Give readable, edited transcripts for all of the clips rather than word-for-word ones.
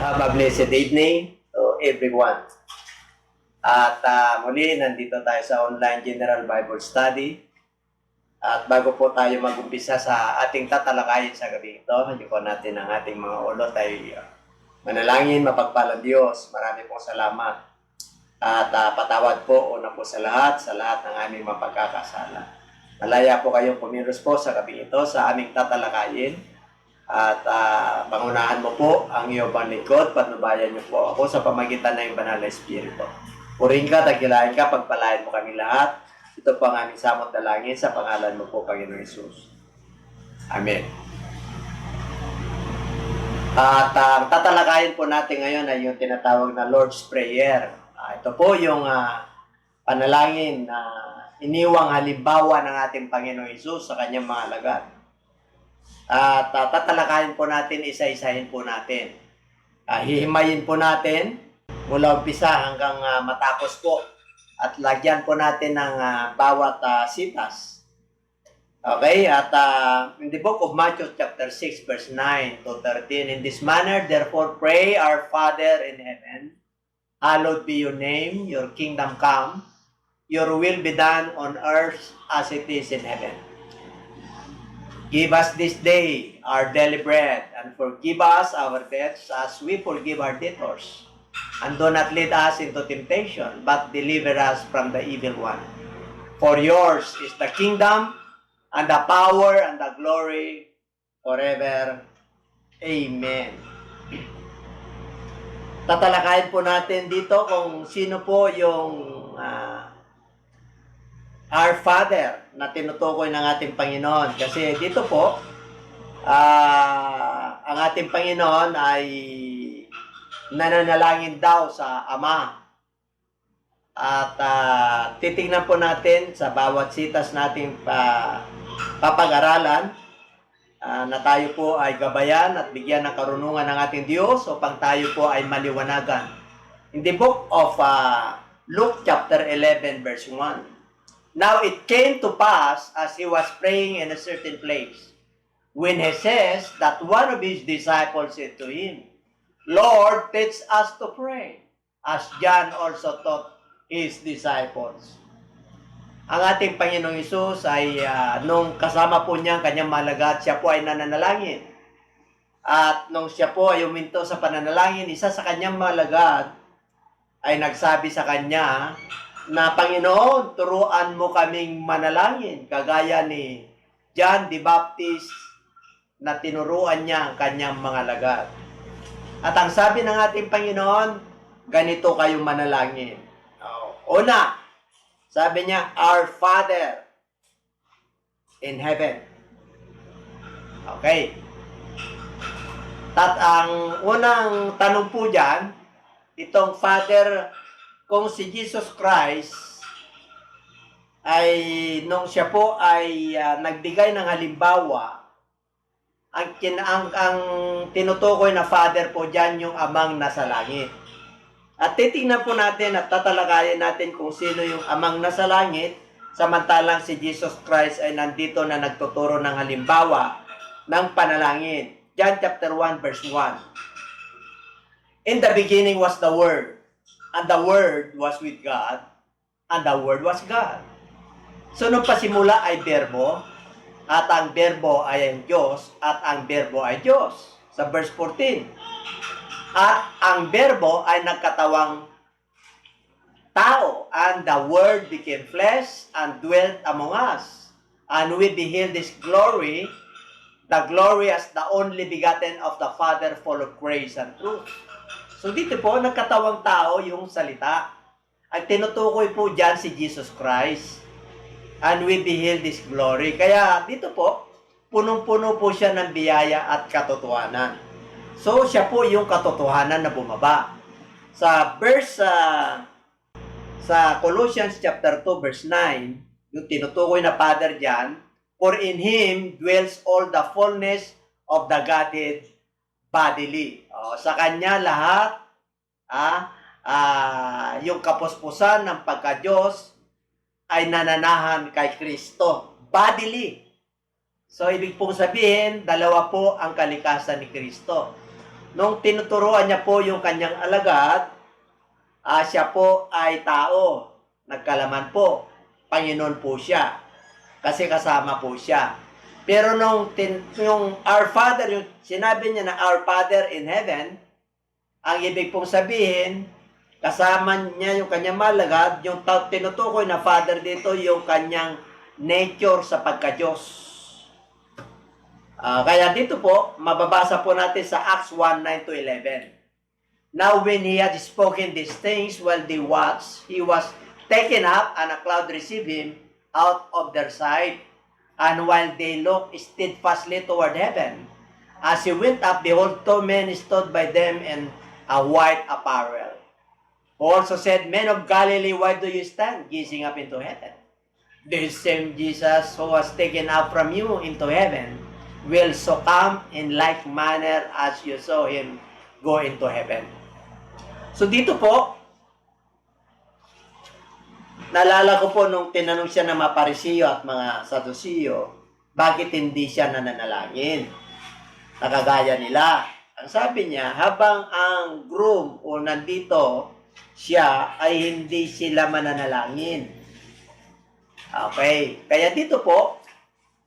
Have a blessed evening to everyone. At muli, nandito tayo sa online General Bible Study. At bago po tayo mag-umpisa sa ating tatalakayin sa gabi ito, hindi po natin ang ating mga ulo tayo manalangin, mapagpalang Diyos. Marami pong salamat. At patawad po una po sa lahat ng aming mapagkakasala. Malaya po kayong pumilos po sa gabi ito sa aming tatalakayin. At pangunahan mo po ang iyong lingkod, patnubayan niyo po ako sa pamagitan ng Banal na Espiritu. Purihin ka, tagilahin ka, pagpalain mo kami lahat. Ito po ang aming samot dalangin sa pangalan mo po, Panginoong Hesus. Amen. At ang tatalakayin po natin ngayon ay yung tinatawag na Lord's Prayer. Ito po yung panalangin na iniwang halimbawa ng ating Panginoong Hesus sa kanyang mga alagad. At tatalakayin po natin, isa-isahin po natin. Hihimayin po natin mula umpisa hanggang matapos po. At lagyan po natin ng bawat sitas. Okay? At in the book of Matthew chapter 6 verse 9 to 13, in this manner, therefore pray, our Father in heaven, hallowed be your name, your kingdom come, your will be done on earth as it is in heaven. Give us this day our daily bread, and forgive us our debts as we forgive our debtors. And do not lead us into temptation, but deliver us from the evil one. For yours is the kingdom, and the power, and the glory, forever. Amen. Tatalakayin po natin dito kung sino po yung Our Father na tinutukoy ng ating Panginoon. Kasi dito po, ang ating Panginoon ay nananalangin daw sa Ama. At titingnan po natin sa bawat sitas nating papag-aralan na tayo po ay gabayan at bigyan ng karunungan ng ating Diyos upang tayo po ay maliwanagan. In the book of Luke chapter 11 verse 1, now it came to pass as he was praying in a certain place, when he says that one of his disciples said to him, Lord, teach us to pray, as John also taught his disciples. Ang ating Panginoong Hesus ay nung kasama po niya ang kanyang malagad, siya po ay nananalangin. At nung siya po ay uminto sa pananalangin, isa sa kanyang malagad ay nagsabi sa kanya na, Panginoon, turuan mo kaming manalangin, kagaya ni John the Baptist na tinuruan niya ang kanyang mga alagad. At ang sabi ng ating Panginoon, ganito kayong manalangin. Una, sabi niya, Our Father in heaven. Okay. At ang unang tanong po dyan, itong Father, kung si Jesus Christ ay nung siya po ay nagbigay ng halimbawa, ang tinutukoy na Father po diyan yung Amang nasa langit. At titingnan po natin at tatalakayin natin kung sino yung Amang nasa langit, samantalang si Jesus Christ ay nandito na nagtuturo ng halimbawa ng panalangin. John chapter 1 verse 1. In the beginning was the Word, and the Word was with God, and the Word was God. So, nung pasimula ay Berbo, at ang Berbo ay ang Diyos, at ang Berbo ay Diyos. Sa verse 14. At ang Berbo ay nagkatawang tao, and the Word became flesh, and dwelt among us. And we beheld His glory, the glory as the only begotten of the Father, full of grace and truth. So dito po, nagkatawang tao yung salita. At tinutukoy po dyan si Jesus Christ. And we beheld His glory. Kaya dito po, punong-puno po siya ng biyaya at katotohanan. So siya po yung katotohanan na bumaba. Sa verse, sa Colossians chapter 2 verse 9, yung tinutukoy na Father dyan, for in Him dwells all the fullness of the Godhead bodily. Sa Kanya lahat, yung kapuspusan ng pagka-Diyos ay nananahan kay Kristo. Bodily. So, ibig pong sabihin, dalawa po ang kalikasan ni Kristo. nung tinuturuan niya po yung kanyang alagad, siya po ay tao. Nagkalaman po. Panginoon po siya. Kasi kasama po siya. Pero yung Our Father, yung sinabi niya na Our Father in Heaven, ang ibig pong sabihin, kasama niya yung kanyang malagad, yung tinutukoy na Father dito, yung kanyang nature sa pagka-Diyos. Kaya dito po, mababasa po natin sa Acts 1:9-11. Now when he had spoken these things while they watched, he was taken up, and a cloud received him out of their sight. And while they looked steadfastly toward heaven, as he went up, behold, two men stood by them in a white apparel, who also said, Men of Galilee, why do you stand gazing up into heaven? This same Jesus who was taken up from you into heaven will so come in like manner as you saw him go into heaven. So dito po, naalala ko po nung tinanong siya ng mga Parisiyo at mga Sadusiyo, bakit hindi siya nananalangin? Nakagaya nila. Ang sabi niya, habang ang groom o nandito siya, ay hindi sila mananalangin. Okay. Kaya dito po,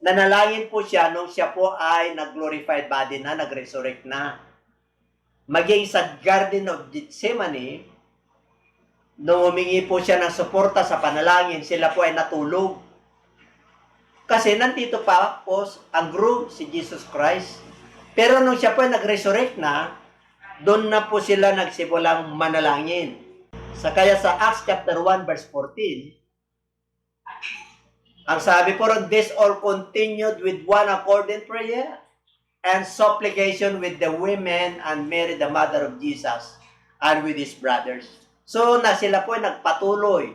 nanalangin po siya nung siya po ay nag-glorified body na, nag-resurrect na. Maging sa Garden of Gethsemane, nung humingi po siya ng suporta sa panalangin, sila po ay natulog. Kasi nandito pa po ang groom, si Jesus Christ. Pero nung siya po ay nag-resurrect na, doon na po sila nagsimulang manalangin. Kaya sa Acts chapter 1 verse 14, ang sabi po ron, this all continued with one accord in prayer and supplication with the women and Mary, the mother of Jesus, and with his brothers. So, na sila po ay nagpatuloy,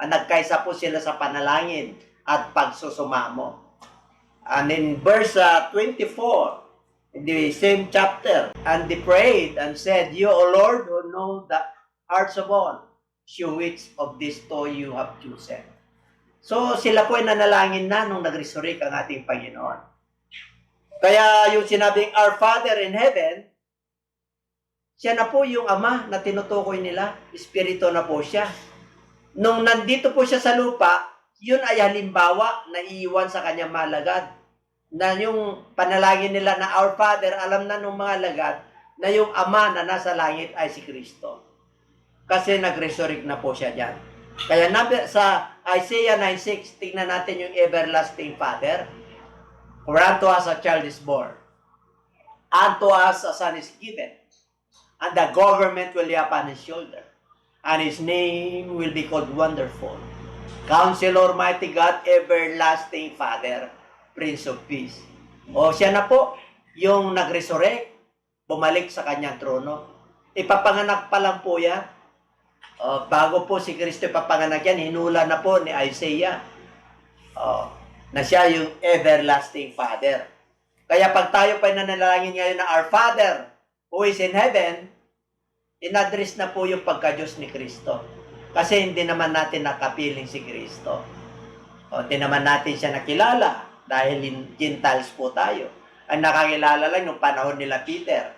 nagkaisa po sila sa panalangin at pagsusumamo. And in verse 24, in the same chapter, and they prayed and said, You, O Lord, who know the hearts of all, show which of these two you have chosen. So, sila po ay nanalangin na nung nag-resurrect ang ating Panginoon. Kaya yung sinabing, Our Father in Heaven, siya na po yung Ama na tinutukoy nila. Espiritu na po siya. Nung nandito po siya sa lupa, yun ay halimbawa na iiwan sa kanyang malagad. Na yung panalangin nila na Our Father, alam na nung mga lagad na yung Ama na nasa langit ay si Kristo. Kasi nag-resurrect na po siya dyan. Kaya sa Isaiah 9:6, tingnan natin yung everlasting Father. For unto us a child is born, unto us a son is given, and the government will be upon his shoulder, and his name will be called Wonderful, Counselor, Mighty God, Everlasting Father, Prince of Peace. O siya na po, yung nag-resurrect, bumalik sa kanyang trono. Ipapanganak pa lang po yan. Bago po si Kristo ipapanganak yan, hinula na po ni Isaiah na siya yung everlasting Father. Kaya pag tayo pa nanalangin ngayon na Our Father who is in heaven, in-address na po yung pagka-Diyos ni Kristo. Kasi hindi naman natin nakapiling si Kristo. Hindi naman natin siya nakilala dahil Gentiles po tayo. Ang nakakilala lang yung panahon nila Peter,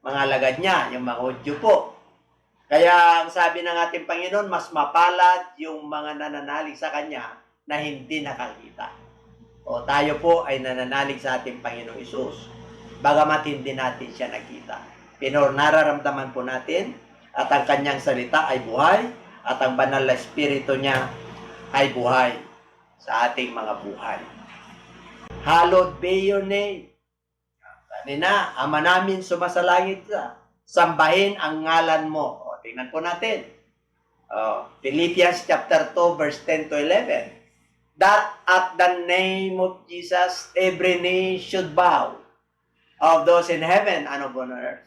mga alagad niya, yung mga Hudyo po. Kaya ang sabi ng ating Panginoon, mas mapalad yung mga nananalig sa Kanya na hindi nakakita. O tayo po ay nananalig sa ating Panginoong Isus, bagamat hindi natin siya nakita. Pero nararamdaman po natin at ang Kanyang salita ay buhay at ang banal na Espiritu niya ay buhay sa ating mga buhay. Hallowed be your name. Kanina, Ama namin sumasalangit ka. Sambahin ang ngalan mo. Tingnan po natin. Philippians chapter 2 verse 10-11. That at the name of Jesus, every knee should bow, of those in heaven and on earth,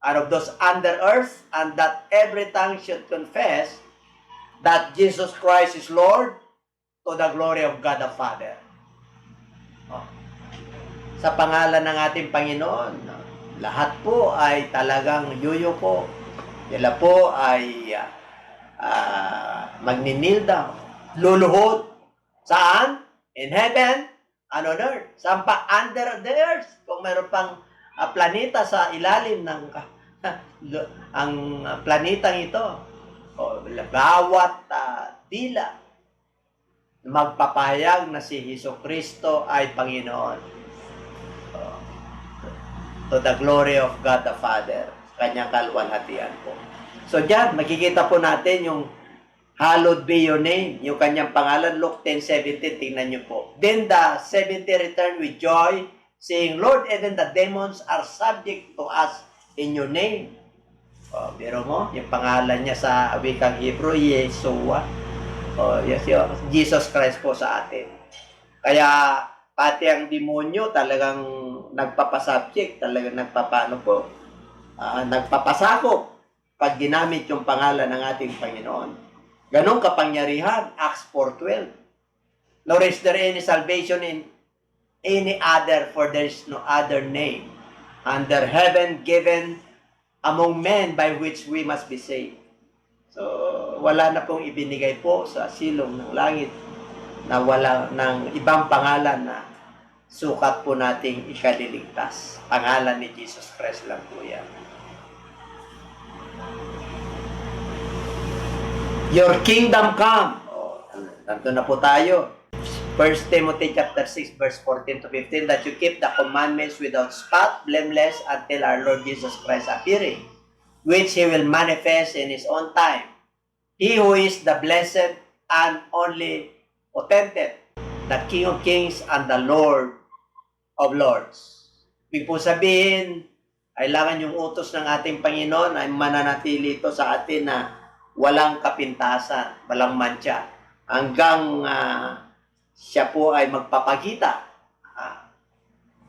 and of those under earth, and that every tongue should confess that Jesus Christ is Lord, to the glory of God the Father. Sa pangalan ng ating Panginoon, lahat po ay talagang yuyo po. Sila po ay magninil down, luluhod. Saan? In heaven and on earth. Saan pa? Under the earth. Kung mayroon pang planeta sa ilalim ng ang planetang ito. O, bawat dila magpapahayag na si Jesucristo ay Panginoon. To the glory of God the Father, kanyang kalwalhatian po. So diyan, makikita po natin yung hallowed be your name, yung kanyang pangalan, Luke 10:17, tingnan nyo po. Then the 70 returned with joy, saying, Lord, even the demons are subject to us in your name. Biro mo, yung pangalan niya sa wikang Hebrew, Yeshua. Yes, Jesus Christ po sa atin. Kaya, pati ang demonyo talagang nagpapasubject, talagang nagpapasakop pag ginamit yung pangalan ng ating Panginoon. Ganong kapangyarihan, Acts 4:12. Nor is there any salvation in any other, for there is no other name under heaven given among men by which we must be saved. So, wala na pong ibinigay po sa silong ng langit na wala ng ibang pangalan na sukat po nating ikaliligtas. Pangalan ni Jesus Christ lang po yan. Your kingdom come. Nandun na po tayo. 1 Timothy chapter 6 verse 14 to 15, that you keep the commandments without spot, blameless, until our Lord Jesus Christ appearing, which He will manifest in His own time. He who is the blessed and only potentate, the King of Kings and the Lord of Lords. Ibig po sabihin, kailangan yung utos ng ating Panginoon ay mananatili ito sa atin na walang kapintasan, walang mantsa, hanggang siya po ay magpapakita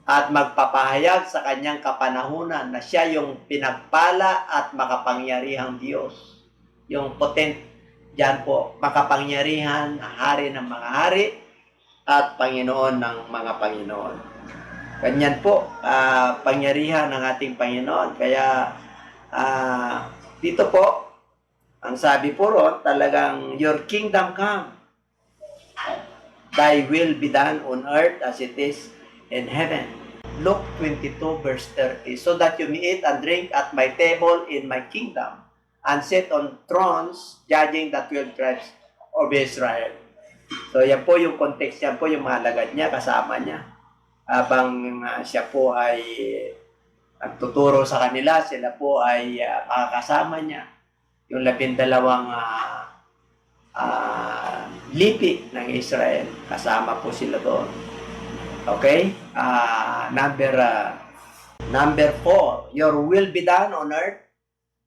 at magpapahayag sa kanyang kapanahunan na siya yung pinagpala at makapangyarihang Diyos. Yung potent, dyan po, makapangyarihan, hari ng mga hari at Panginoon ng mga Panginoon. Ganyan po, pangyarihan ng ating Panginoon. Kaya, dito po, ang sabi po ron, talagang, your kingdom come. Thy will be done on earth as it is in heaven. Luke 22 verse 30, so that you may eat and drink at my table in my kingdom, and sit on thrones, judging the 12 tribes of Israel. So yan po yung context, yan po yung mga alagad niya, kasama niya. Habang siya po ay nagtuturo sa kanila, sila po ay makakasama niya. Yung 12 lipi ng Israel, kasama po sila doon. Okay? Number 4, your will be done on earth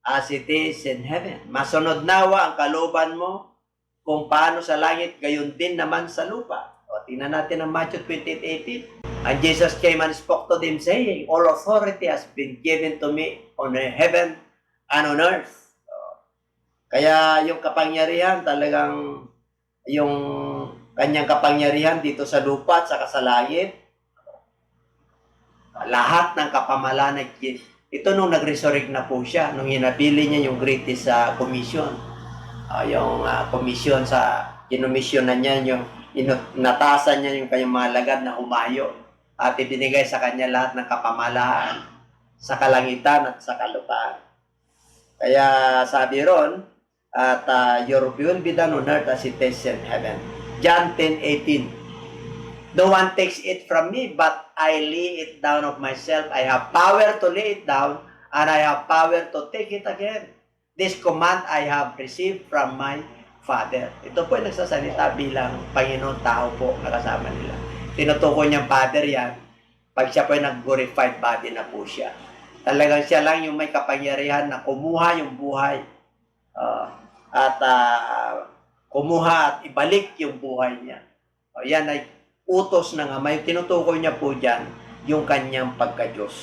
as it is in heaven. Masunod nawa ang kalooban mo kung paano sa langit, gayon din naman sa lupa. O, tingnan natin ang Matthew 28:18. And Jesus came and spoke to them, saying, all authority has been given to me on heaven and on earth. Kaya yung kapangyarihan, talagang yung kanyang kapangyarihan dito sa lupa at saka sa langit, lahat ng kapamalan, ito nung nag-resurrect na po siya, nung hinabili niya yung greatest commission. Yung commission sa kinomisyonan niya, yung natasan niya yung kanyang mga lagad na humayo at ibinigay sa kanya lahat ng kapamalaan sa kalangitan at sa kalupaan. Kaya sabi ron, at your will be done on earth as it is in heaven. John 10:18. No one takes it from me, but I lay it down of myself. I have power to lay it down, and I have power to take it again. This command I have received from my Father. Ito po ay nagsasalita bilang Panginoon, tao po nakasama nila. Tinutukoy niyang Father yan, pag siya po ay nag-glorified body na po siya. Talagang siya lang yung may kapangyarihan na kumuha yung buhay at kumuha at ibalik yung buhay niya. Yan ay utos ng Ama. Yung tinutukoy niya po dyan, yung kanyang pagka-Diyos.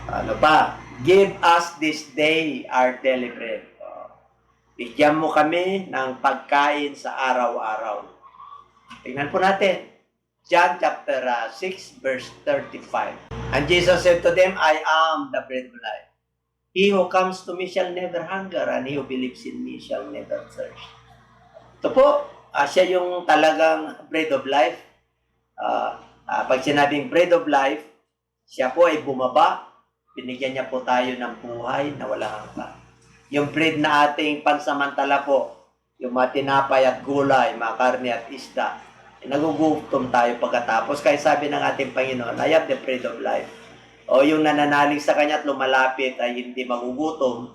Ano pa? Give us this day our daily bread. Bigyan mo kami ng pagkain sa araw-araw. Tingnan po natin. John chapter 6 verse 35. And Jesus said to them, I am the bread of life. He who comes to me shall never hunger, and he who believes in me shall never thirst. Ito po, siya yung talagang bread of life. Pag sinabing bread of life, Siya po ay bumaba, binigyan niya po tayo ng buhay na walang hanggan. Yung bread na ating pansamantala po, yung mga tinapay at gulay, mga karne at isda, nagugutom tayo pagkatapos. Kaya sabi ng ating Panginoon, I have the bread of life. O yung nananalig sa Kanya at lumalapit ay hindi magugutom.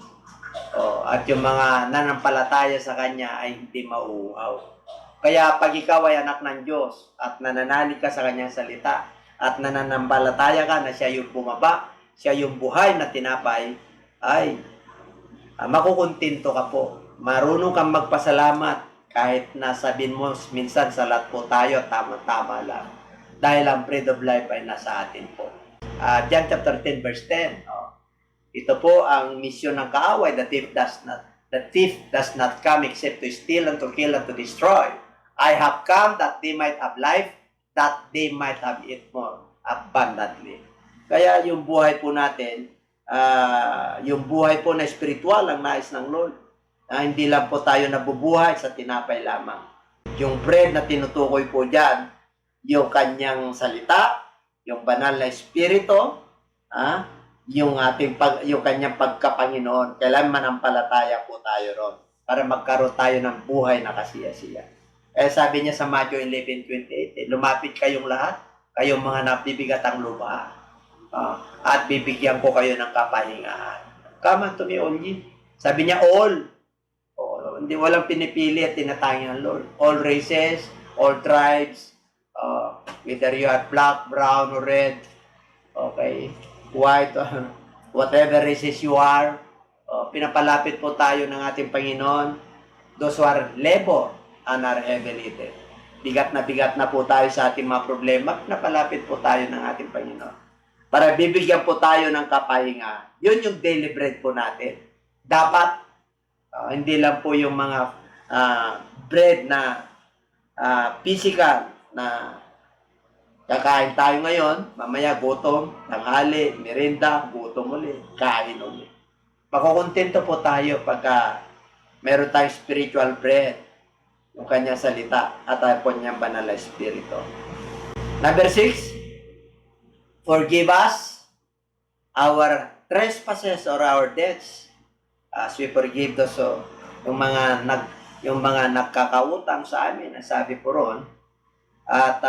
O, at yung mga nanampalataya sa Kanya ay hindi mauuhaw. Kaya pag ikaw ay anak ng Diyos at nananalig ka sa Kanyang salita at nananampalataya ka na siya yung bumaba, siya yung buhay na tinapay, ay makukuntinto ka po. Marunong kang magpasalamat kahit nasabihin mo minsan sa lahat po tayo, tama-tama lang. Dahil ang bread of life ay nasa atin po. John chapter 10 verse 10. Ito po ang misyon ng kaaway. The thief does not come except to steal and to kill and to destroy. I have come that they might have life, that they might have it more abundantly. Kaya yung buhay po natin, yung buhay po na spiritual ang nais ng Lord. Hindi lang po tayo nabubuhay sa tinapay lamang. Yung bread na tinutukoy po dyan, yung kanyang salita, yung banal na espiritu, yung kanyang pagkapanginoon. Kailan manampalataya po tayo ron para magkaroon tayo ng buhay na kasiya-siya. Sabi niya sa Matthew 11:28, lumapit kayong lahat, kayong mga nabibigat ang lupa, at bibigyan ko kayo ng kapahingaan. Come unto me all ye. Sabi niya all. Hindi walang pinipili at tinatangi ng Lord. All races, all tribes, whether you are black, brown, or red, okay, white, whatever races you are, pinapalapit po tayo ng ating Panginoon. Those who are labor and are heavy laden. Bigat na po tayo sa ating mga problema, pinapalapit po tayo ng ating Panginoon. Para bibigyan po tayo ng kapahinga. Yun yung daily bread po natin. Dapat hindi lang po yung mga bread na physical na kakain tayo ngayon, mamaya gutom, tanghali, merienda, gutom ulit, kain ulit. Makukontento po tayo pagka meron tayong spiritual bread, yung kanyang salita at ang kanyang banal na espiritu. Number 6, forgive us our trespasses or our debts as we forgive those yung mga nagkakautang sa amin, sabi po ron, at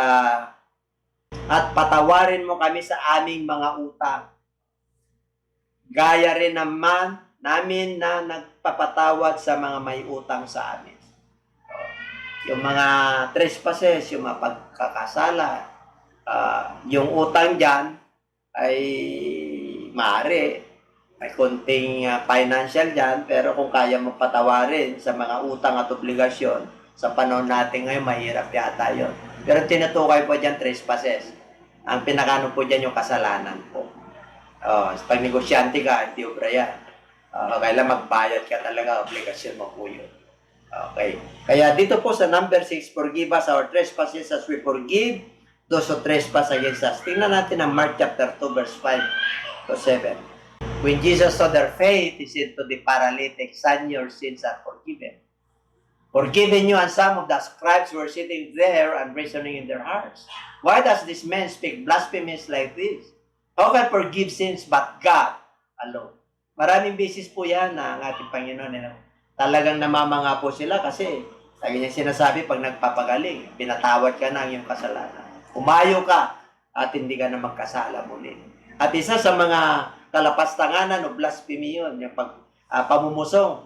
patawarin mo kami sa aming mga utang. Gaya rin naman namin na nagpapatawad sa mga may utang sa amin. Yung mga trespasses, yung mga pagkakasala, yung utang dyan ay maaari may konting financial dyan, pero kung kaya mo patawarin sa mga utang at obligasyon, sa panahon natin ngayon, mahirap yata yun. Pero tinutukay po dyan trespasses. Ang pinakano po dyan yung kasalanan po. Pag negosyante ka, hindi obra yan. Kailan magbayad ka talaga, obligasyon mo po yun. Okay. Kaya dito po sa number 6, forgive us our trespasses as we forgive those who trespass against us. Tingnan natin ang Mark chapter 2, verse 5 to 7. When Jesus saw their faith, he said to the paralytic, son, your sins are forgiven. Forgiven you, and some of the scribes were sitting there and reasoning in their hearts. Why does this man speak blasphemies like this? How can forgive sins but God alone? Maraming beses po yan na ang ating Panginoon. Talagang namamanga po sila kasi lagi niya sinasabi pag nagpapagaling, pinatawad ka na ang iyong kasalanan. Umayo ka at hindi ka na magkasala muli. At isa sa mga kalapastanganan o blasphemy yun, yung pamumusong,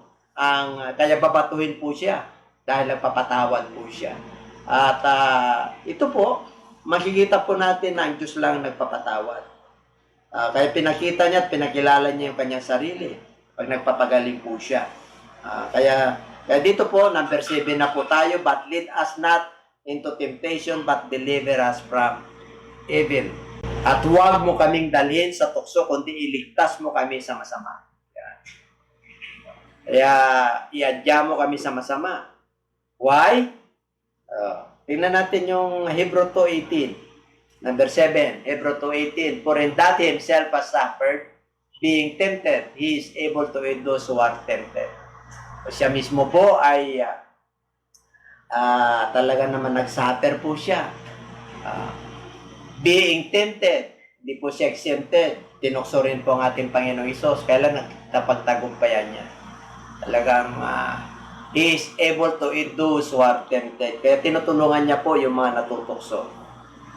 kaya babatuhin po siya dahil nagpapatawad po siya. At ito po, makikita po natin na ang Diyos lang nagpapatawad. Kaya pinakita niya at pinakilala niya yung kanyang sarili pag nagpapagaling po siya. Kaya dito po, number 7 na po tayo, but lead us not into temptation, but deliver us from evil. At huwag mo kaming dalhin sa tukso, kundi iligtas mo kami sa masama. Kaya iadya mo kami sa masama. Why? Tingnan natin yung Hebrew 2:18. Number 7, Hebrew 2:18. For in that himself has suffered, being tempted, he is able to aid those who are tempted. So, siya mismo po ay talaga naman nag-suffer po siya. Being tempted, Hindi po siya exempted. Tinukso rin po ang ating Panginoong Isos. Kailan napagtagumpayan niya? Talagang He is able to eat those who are tempted. Kaya tinutulungan niya po yung mga natutukso.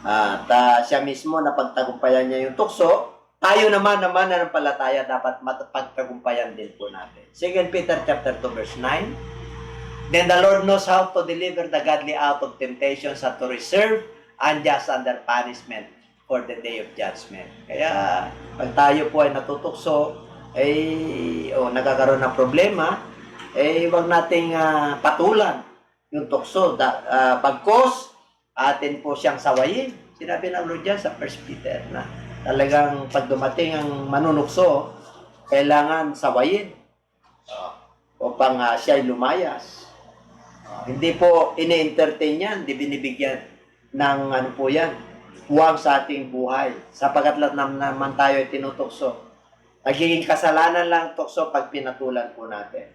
At siya mismo napagtagumpayan niya yung tukso. Tayo naman nananampalataya dapat mapagtagumpayan din po natin. 2 Peter chapter 2 verse 9. Then the Lord knows how to deliver the godly out of temptations and to reserve unjust under punishment for the day of judgment. Kaya pag tayo po ay natutukso, nagkakaroon ng problema, wag nating patulan yung tukso. Pagkos, atin po siyang sawayin. Sinabi ng Lord dyan sa 1 Peter na talagang pag dumating ang manunukso, kailangan sawayin upang siya ay lumayas. Hindi po ini-entertain yan, hindi binibigyan ng po yan, huwag sa ating buhay. Sapagkat naman tayo ay tinutukso. Nagiging kasalanan lang tukso pag pinatulan po natin.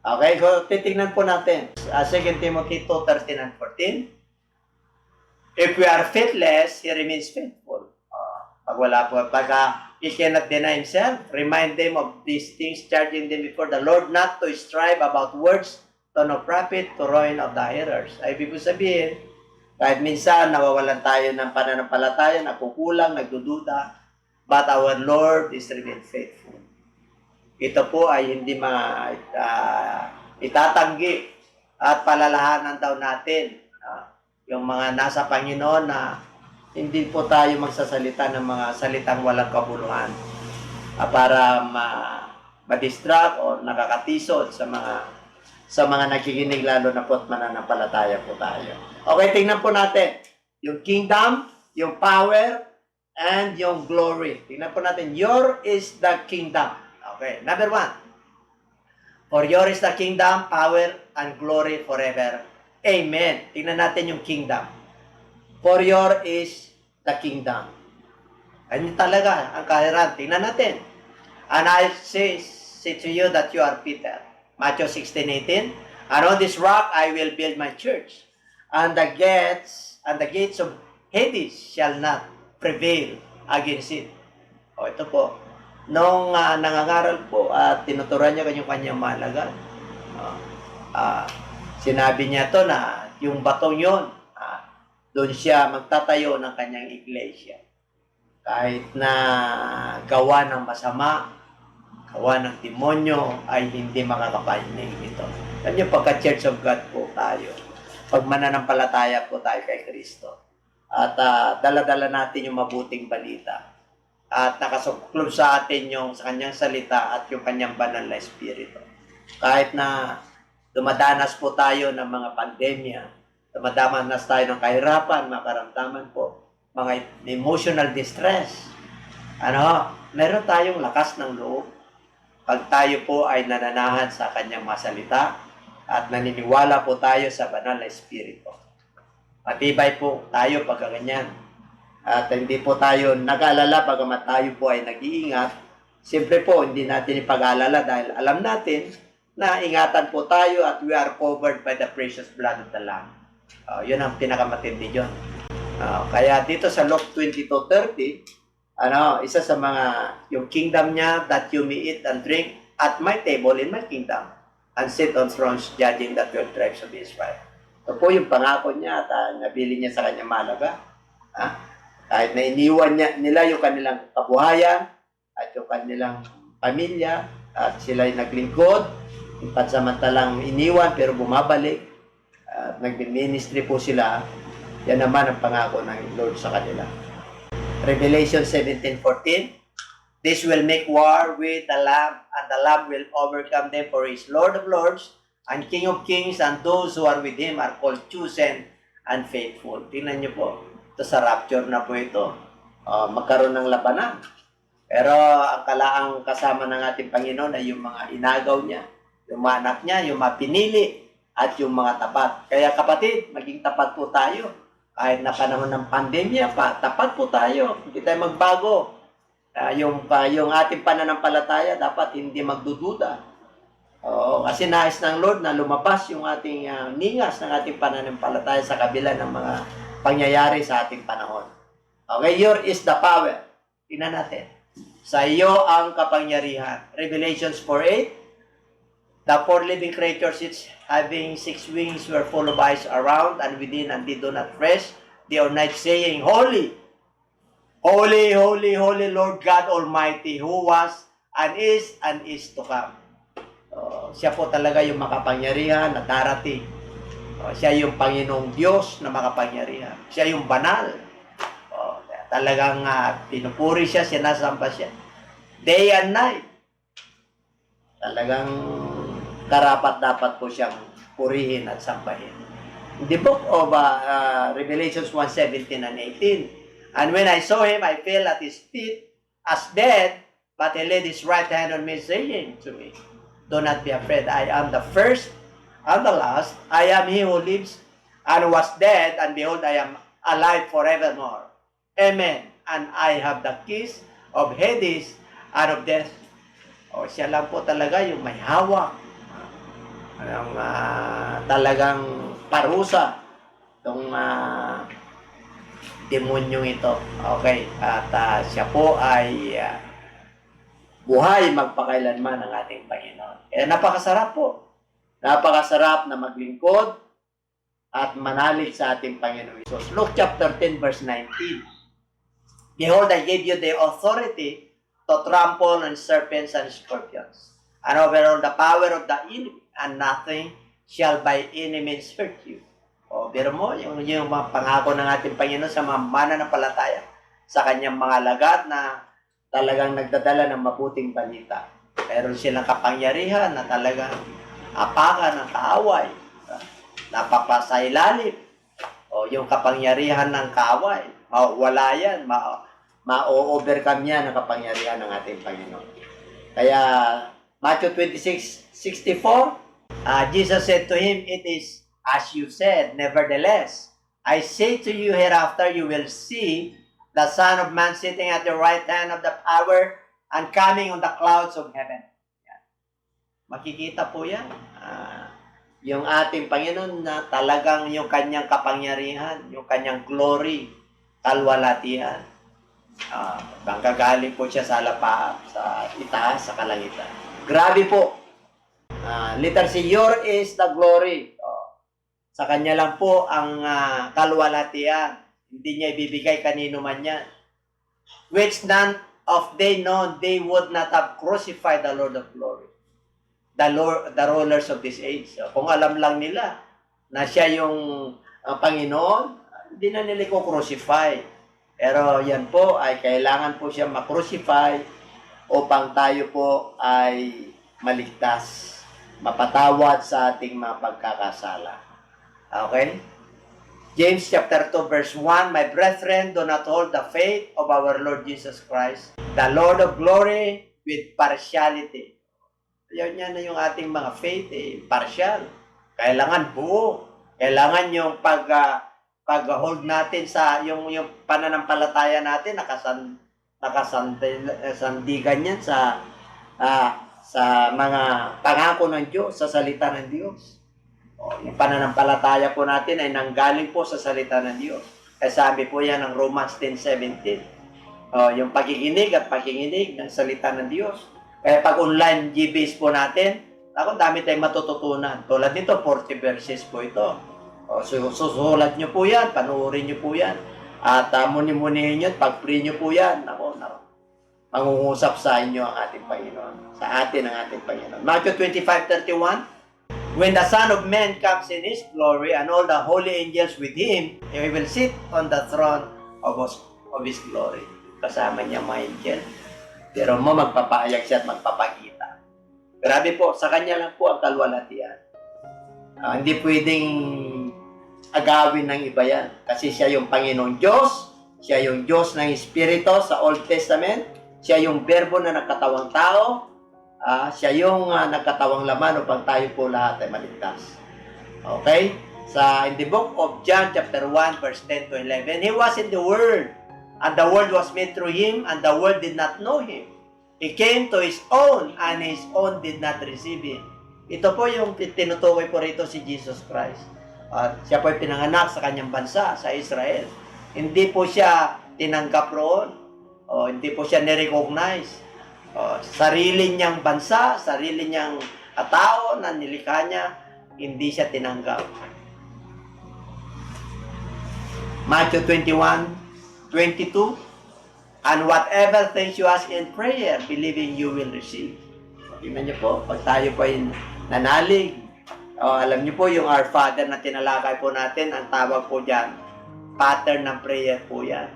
Okay, so titignan po natin. 2 Timothy 2:13 and 14. If we are faithless, He remains faithful. Pag wala po, he cannot deny himself, remind them of these things, charging them before the Lord not to strive about words to no profit, to ruin of the hearers. Ay, ibig ko sabihin, kahit minsan nawawalan tayo ng pananampalataya, nagkukulang, nagdududa, but our Lord is remain faithful. Ito po ay hindi itatanggi at palalahanan daw natin yung mga nasa Panginoon na hindi po tayo magsasalita ng mga salitang walang kabuluhan para ma-distract o nakakatisod sa mga nakikinig, lalo na po at mananampalataya po tayo. Okay, tingnan po natin yung kingdom, yung power, and yung glory. Tingnan po natin. Your is the kingdom. Okay, number 1. For your is the kingdom, power, and glory forever. Amen. Tingnan natin yung kingdom. For your is the kingdom. Ano talaga ang kaharian? Tingnan natin. And I say to you that you are Peter. Matthew 16:18. And on this rock I will build my church. And the gates of Hades shall not prevail against it. O ito po. Nung nangangaral po at tinuturan niya kanyang mahalaga, sinabi niya to na yung batong yon, doon siya magtatayo ng kanyang iglesia. Kahit na gawa ng masama, gawa ng demonyo, ay hindi makakapahinig ito. Yan yung pagka-Church of God po tayo. Pag mananampalataya po tayo kay Kristo. At dala-dala natin yung mabuting balita. At nakasuklob sa atin yung sa kanyang salita at yung kanyang banal na espiritu. Kahit na dumadanas po tayo ng mga pandemya, dumadanas tayo ng kahirapan, mga karamdaman po, mga emotional distress, meron tayong lakas ng loob pag tayo po ay nananahan sa kanyang masalita at naniniwala po tayo sa banal na espiritu. Matibay po tayo pag ganyan. At hindi po tayo nag-aalala bagamat tayo po ay nag-iingat. Siyempre po, hindi natin ipag-aalala dahil alam natin na ingatan po tayo at we are covered by the precious blood of the Lamb. Yun ang pinakamatindi yun. Kaya dito sa Luke 22:30, isa sa mga, yung kingdom niya, that you may eat and drink at my table in my kingdom and sit on thrones judging the 12 tribes of Israel. Ito po yung pangako niya at nabili niya sa kanyang mahalaga. Kahit na iniwan nila yung kanilang kabuhayan at yung kanilang pamilya at sila'y naglingkod, pansamantalang iniwan pero bumabalik at nag-ministry po sila. Yan naman ang pangako ng Lord sa kanila. Revelation 17:14. This will make war with the Lamb, and the Lamb will overcome them, for He is Lord of lords and King of kings, and those who are with Him are called chosen and faithful. Tingnan niyo po, ito sa rapture na po ito. Magkaroon ng labanan. Pero ang kalaang kasama ng ating Panginoon ay yung mga inagaw niya, yung mga anak niya, yung mga pinili, at yung mga tapat. Kaya kapatid, maging tapat po tayo. Kahit na panahon ng pandemya pa, tapat po tayo. Hindi tayo magbago. Yung ating pananampalataya dapat hindi magdududa. Kasi nais ng Lord na lumabas yung ating ningas ng ating pananampalataya sa kabila ng mga pangyayari sa ating panahon. Okay, your is the power. Tingnan natin. Sa iyo ang kapangyarihan. Revelations 4:8. The four living creatures, each having six wings, were full of eyes around and within, and they do not rest day or night, saying, Holy, holy, holy, holy Lord God Almighty, who was and is to come. Siya po talaga yung makapangyarihan na darating. Siya yung Panginoong Diyos na makapangyarihan. Siya yung banal. Talagang pinupuri siya, sinasamba siya. Day and night. Talagang karapat-dapat po siyang purihin at sambahin. In the book of Revelations 1:17 and 18, and when I saw him, I fell at his feet as dead, but he laid his right hand on me, saying to me, Do not be afraid. I am the first and the last. I am he who lives and was dead, and behold, I am alive forevermore. Amen. And I have the keys of Hades and of death. Siya lang po talaga yung may hawak. Talagang parusa itong demonyong ito. Okay. At siya po ay buhay magpakailanman ng ating Panginoon. Napakasarap po. Napakasarap na maglingkod at manalig sa ating Panginoon Jesus. Luke chapter 10 verse 19. Behold, I gave you the authority to trample on serpents and scorpions, and over all the power of the enemy, and nothing shall by any means hurt you. Pero mo, yung mga pangako ng ating Panginoon sa mga mananampalataya, sa kanyang mga alagad na talagang nagdadala ng mabuting balita. Meron silang kapangyarihan na talagang apakan ng kaaway, napapasailalim. Yung kapangyarihan ng kaaway, mawala yan, ma-overcome yan ang kapangyarihan ng ating Panginoon. Kaya, Matthew 26:64, Jesus said to him, It is as you said, nevertheless, I say to you, hereafter you will see the Son of Man sitting at the right hand of the power and coming on the clouds of heaven. Yan. Makikita po yan. Yung ating Panginoon na talagang yung kanyang kapangyarihan, yung kanyang glory, kalwalatian. Gagaling po siya sa itaas, sa kalangitan. Grabe po. Letter C, your is the glory. Sa kanya lang po ang kalwalatian. Hindi niya ibibigay kanino man yan. Which none of they know, they would not have crucified the Lord of glory. The rulers of this age. Kung alam lang nila na siya yung Panginoon, hindi na nila crucify. Pero yan po ay kailangan po siya makrucify upang tayo po ay maligtas, mapatawad sa ating mga pagkakasala. Okay? James chapter 2 verse 1, My brethren, do not hold the faith of our Lord Jesus Christ, the Lord of glory, with partiality. Yan na yung ating mga faith, partial. Kailangan buo. Kailangan yung pag-hold natin sa yung pananampalataya natin nakasandigan yan sa mga pangako ng Diyos, sa salita ng Diyos. Yung pananampalataya po natin ay nanggaling po sa salita ng Diyos. Sabi po yan ng Romans 10:17. Yung pakikinig at pakikinig ng salita ng Diyos. Kaya pag online GBs po natin, dami tayong matututunan. Tulad nito, 40 verses po ito. Susulat nyo po yan, panuorin nyo po yan. At muni-munihin nyo, pag-pray nyo po yan. Mangungusap sa inyo ang ating Panginoon. Sa atin ang ating Panginoon. Matthew 25:31, When the Son of Man comes in His glory and all the holy angels with Him, He will sit on the throne of His glory. Kasama niya mga angel. Pero magpapahayag siya at magpapakita. Grabe po, sa Kanya lang po ang kalwalatian. Hindi pwedeng agawin ng iba yan. Kasi siya yung Panginoong Diyos, siya yung Diyos ng Espiritu sa Old Testament, siya yung Berbo na nagkatawang tao, siya yung nagkatawang laman upang tayo po lahat ay maligtas. Okay? In the book of John chapter 1 verse 10 to 11, He was in the world, and the world was made through Him, and the world did not know Him. He came to His own, and His own did not receive Him. Ito po yung tinutukoy po rito si Jesus Christ. Siya po ay pinanganak sa kanyang bansa, sa Israel. Hindi po siya tinanggap roon. O, hindi po siya nirecognize. O, sarili niyang bansa, sarili niyang tao na nilikha niya, hindi siya tinanggap. Matthew 21:22, and whatever things you ask in prayer, believing you will receive. Tingnan niyo po, pag tayo po ay nanalig, alam niyo po yung Our Father na tinalakay po natin, ang tawag po dyan, pattern ng prayer po yan.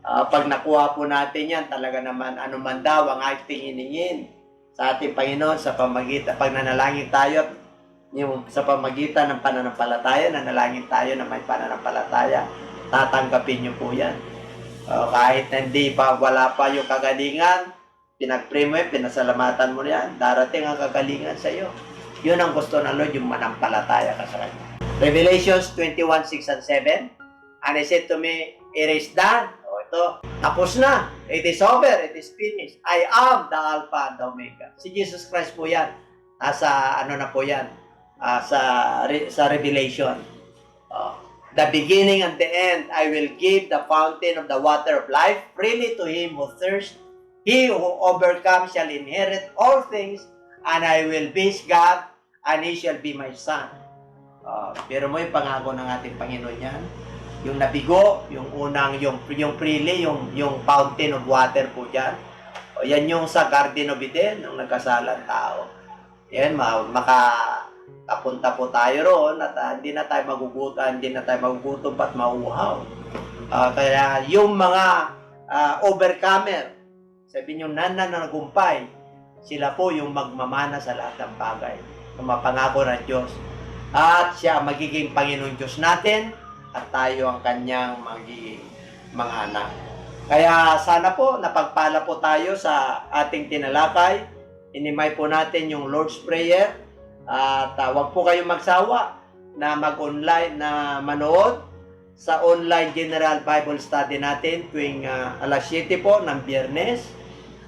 Pag nakuha po natin yan, talaga naman, ano man daw ang ating hiningin sa ating Panginoon sa pamagitan, pag nanalangin tayo, yung sa pamagitan ng pananampalataya, nanalangin tayo na may pananampalataya, tatanggapin niyo po yan. Kahit hindi pa, wala pa yung kagalingan, pinag-pray mo yan, pinasalamatan mo yan, darating ang kagalingan sa iyo. Yun ang gusto ng Lord, yung manampalataya ka sa Kanya. Revelations 21:6 and 7, and He said to me, it is done. Ito, tapos na. It is over, it is finished. I am the Alpha and the Omega. Si Jesus Christ po yan. Sa ano na po yan, sa Revelation. The beginning and the end, I will give the fountain of the water of life freely to him who thirsts. He who overcomes shall inherit all things, and I will be his God, and he shall be my son. Pero mo yung pangako ng ating Panginoon yan. Yung nabigo, yung unang, yung freely, yung fountain of water po dyan. Yan yung sa Garden of Eden, yung nagkasalang tao. Yan, makapunta po tayo roon at hindi na tayo magugutom at mauuhaw. Kaya yung mga overcomer, sabi nyo nananagumpay, sila po yung magmamana sa lahat ng bagay. Yung mapangako ng Diyos. At siya magiging Panginoon Diyos natin at tayo ang kanyang magiging mga anak. Kaya sana po napagpala po tayo sa ating tinalakay. Inimay po natin yung Lord's Prayer. At huwag po kayong magsawa na mag-online na manood sa online General Bible Study natin tuwing alas 7 po ng Biyernes.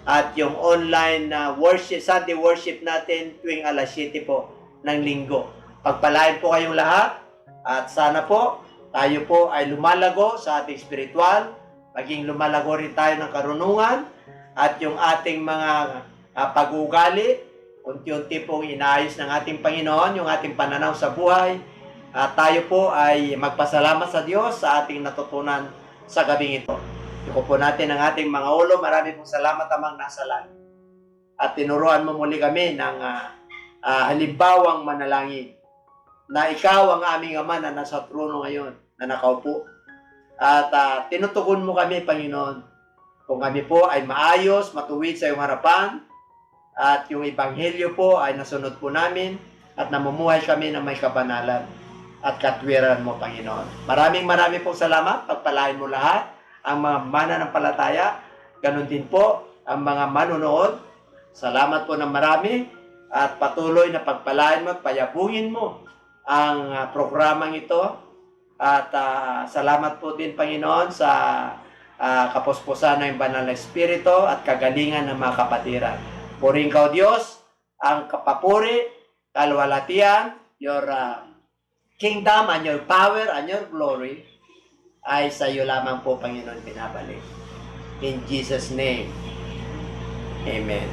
At yung online worship, Sunday worship natin tuwing alas 7 po ng Linggo. Pagpalain po kayong lahat at sana po tayo po ay lumalago sa ating spiritual, maging lumalago rin tayo ng karunungan at yung ating mga pag-ugali, unti-unti pong inaayos ng ating Panginoon, yung ating pananaw sa buhay. At tayo po ay magpasalamat sa Diyos sa ating natutunan sa gabing ito. Iko po natin ang ating mga ulo. Marami pong salamat Amang nasa langit. At tinuruan mo muli kami ng halimbawang manalangin na ikaw ang aming Ama na nasa trono ngayon, na nakaupo. At tinutugon mo kami, Panginoon, kung kami po ay maayos, matuwid sa iyong harapan, at yung Ebanghelyo po ay nasunod po namin, at namumuhay kami na may kabanalan at katwiran mo, Panginoon. Maraming pong salamat. Pagpalain mo lahat ang mga mananampalataya, ganun din po ang mga manonood. Salamat po ng marami at patuloy na pagpalain mo at payabungin mo ang programang ito. At salamat po din, Panginoon, sa kapuspusan ng Banal na Espiritu at kagalingan ng mga kapatiran. Puring ka, Diyos, ang kapapuri, kalwalatian, your kingdom and your power and your glory ay sa iyo lamang po, Panginoon, pinabalik. In Jesus' name, Amen.